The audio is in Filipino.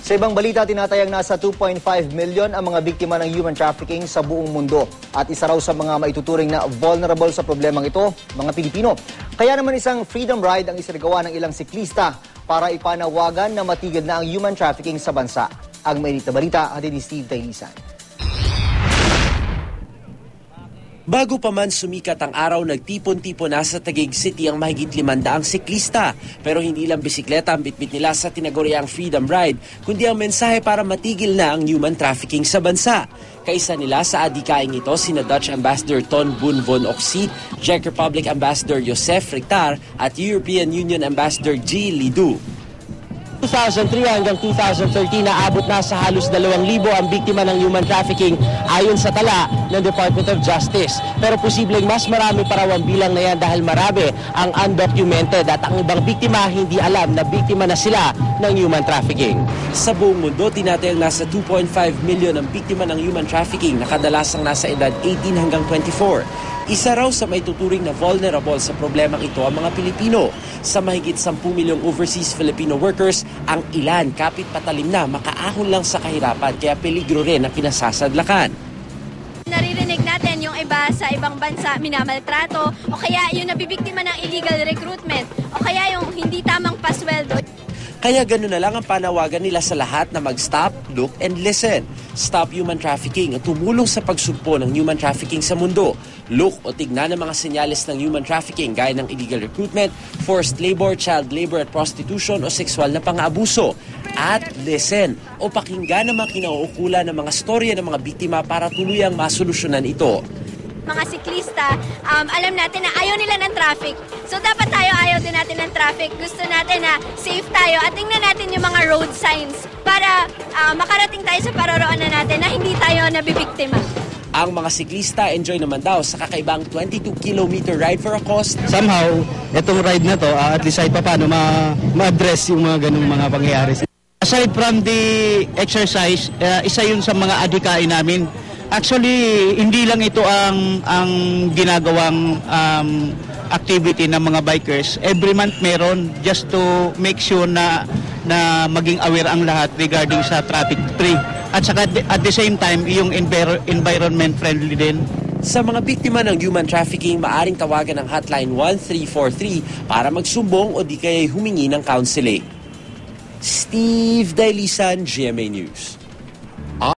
Sa ibang balita, tinatayang nasa 2.5 million ang mga biktima ng human trafficking sa buong mundo. At isa raw sa mga maituturing na vulnerable sa problemang ito, mga Pilipino. Kaya naman isang freedom ride ang isinagawa ng ilang siklista para ipanawagan na matigil na ang human trafficking sa bansa. Ang mainit na balita, hatid ni Steve Tailisan. Bago pa man sumikat ang araw, nagtipon-tipon na sa Taguig City ang mahigit 500 siklista. Pero hindi lang bisikleta ang bitbit nila sa tinaguriang Freedom Ride, kundi ang mensahe para matigil na ang human trafficking sa bansa. Kaisa nila sa adikaing ito sina Dutch Ambassador Ton Boon Von Oxy, Czech Republic Ambassador Josef Riktar at European Union Ambassador G. Lidu. 2003 hanggang 2013, naabot na sa halos 2,000 ang biktima ng human trafficking ayon sa tala ng Department of Justice. Pero posibleng mas marami pa raw ang bilang na yan dahil marami ang undocumented at ang ibang biktima hindi alam na biktima na sila ng human trafficking. Sa buong mundo, tinatayang nasa 2.5 million ang biktima ng human trafficking na kadalasang nasa edad 18 hanggang 24. Isa raw sa may tuturing na vulnerable sa problemang ito ang mga Pilipino. Sa mahigit 10 milyong overseas Filipino workers, ang ilan kapit patalim na makaahon lang sa kahirapan kaya peligro rin ang pinasasadlakan. Naririnig natin yung iba sa ibang bansa minamaltrato o kaya yung nabibiktima ng illegal recruitment o kaya yung hindi tamang pasweldo. Kaya gano'n na lang ang panawagan nila sa lahat na mag-stop, look, and listen. Stop human trafficking at tumulong sa pagsugpo ng human trafficking sa mundo. Look o tignan ang mga senyales ng human trafficking gaya ng illegal recruitment, forced labor, child labor at prostitution o sexual na pang-aabuso. At listen o pakinggan ang mga kinauukulan ng mga storya ng mga biktima para tuluyang masolusyonan ito. Mga siklista, alam natin na ayaw nila ng traffic. So dapat tayo ayaw din natin ng traffic. Gusto natin na safe tayo at tingnan natin yung mga road signs para makarating tayo sa paroroonan natin na hindi tayo nabibiktima. Ang mga siklista enjoy naman daw sa kakaibang 22-kilometer ride for a cost. Somehow, itong ride na to, at least ay paano ma-address yung mga ganung mga pangyayari. Aside from the exercise, isa yun sa mga adikain namin. Actually, hindi lang ito ang ginagawang activity ng mga bikers. Every month meron just to make sure na maging aware ang lahat regarding sa traffic free. At saka at the same time, yung environment friendly din. Sa mga biktima ng human trafficking, maaring tawagan ang hotline 1343 para magsumbong o di kaya humingi ng counseling. Steve Dailisan, GMA News.